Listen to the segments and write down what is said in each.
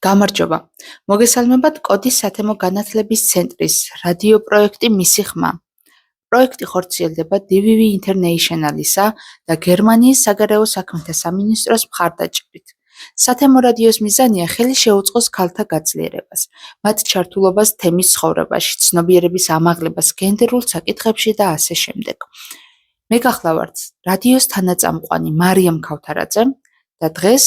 გამარჯობა. მოგესალმებათ კოდის სათემო განათლების ცენტრის რადიო პროექტი მისი ხმა. პროექტი ხორციელდება DVV International-ისა და გერმანიის საგარეო საქმეთა სამინისტროს მხარდაჭერით. სათემო რადიოს მიზანია ხელი შეუწყოს ქალთა გაძლიერებას, მათ ჩართულობას თემის ცხოვრებაში, ცნობიერების ამაღლებას გენდერულ საკითხებში და ასე შემდეგ. მე გახლავართ რადიოს თანაწამყვანი მარიამ ქავთარაძე და დღეს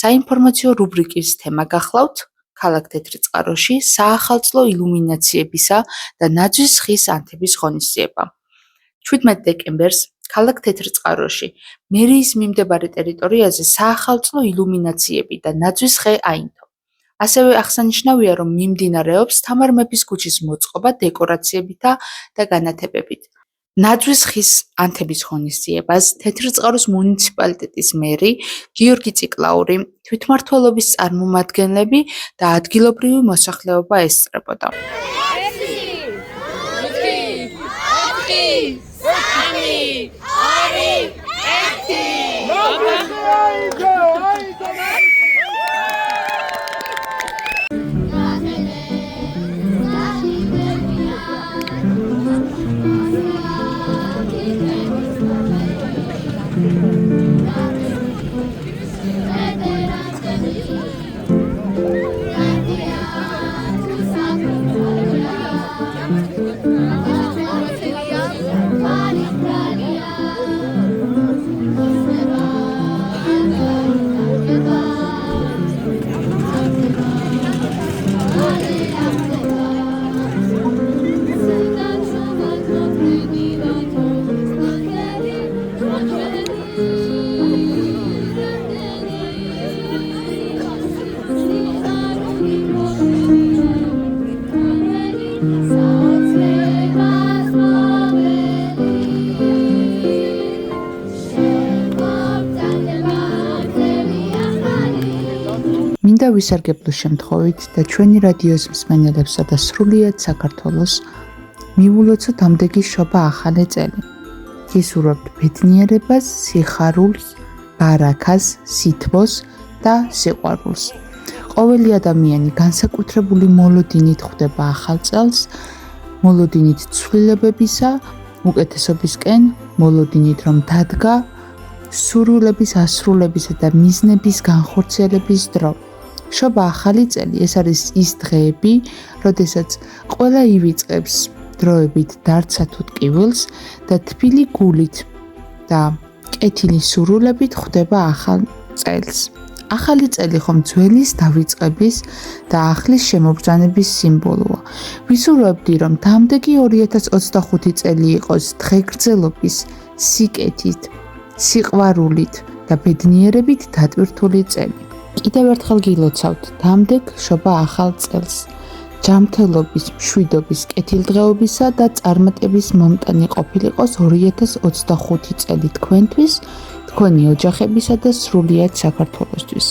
საინფორმაციო რუბრიკის თემა გახლავთ ქალაქ თეთრიწყაროში საახალწლო ილუმინაციებისა და ნაძვის ხის ანთების ღონისძიება. 17 დეკემბერს ქალაქ თეთრიწყაროში მერიის მიმდებარე ტერიტორიაზე საახალწლო ილუმინაციები და ნაძვის ხე აინთო. ასევე აღსანიშნავია, რომ მიმდინარეობს თამარ მეფის ქუჩის მოწყობა დეკორაციებითა და განათებებით. ნაძვის ხის ანთების ღონისძიებას თეთრიწყაროს მუნიციპალიტეტის მერი გიორგი ციკლაური, თვითმმართველობის წარმომადგენლები და ადგილობრივი მოსახლეობა ესწრებოდა. მინდა ვისარგებლო შემთხვევით და ჩვენი რადიოს მსმენელებსა და სრულიად საქართველოს მივულოცოთ ამდენი შობა ახალი წელი. გისურვებთ ბედნიერებას, სიხარულს, ბარაქას, სითბოს და სიყვარულს. ყოველი ადამიანი განსაკუთრებული მოლოდინით ხვდება ახალ წელს, მოლოდინით ცვლილებებისა, უკეთესობისკენ, მოლოდინით რომ დადგა სურვილების ასრულებისა და მიზნების განხორციელების დრო. შობა ახალი წელი, ეს არის ის დღეები, როდესაც ყველა ივიწყებს დროებით დარცა თუ ტკივილს და თბილი გულით და კეთილი სურვილებით ხვდება ახალ წელს. ახალი წელი ხომ ძველის დავიწყების და ახლის შემობრძანების სიმბოლოა. ვისურვებდი, რომ დამდეგი 2025 წელი იყოს დღეგრძელობის, სიკეთით, სიყვარულით და ბედნიერებით დატვირთული წელი. კიდევ ერთხელ გილოცავთ დამდეგ შობა ახალ წელს. ჯანმრთელობის, მშვიდობის, კეთილდღეობისა და წარმატების მომტანი ყოფილიყოს 2025 წელი თქვენთვის, თქვენი ოჯახებისა და სრულიად საქართველოსთვის.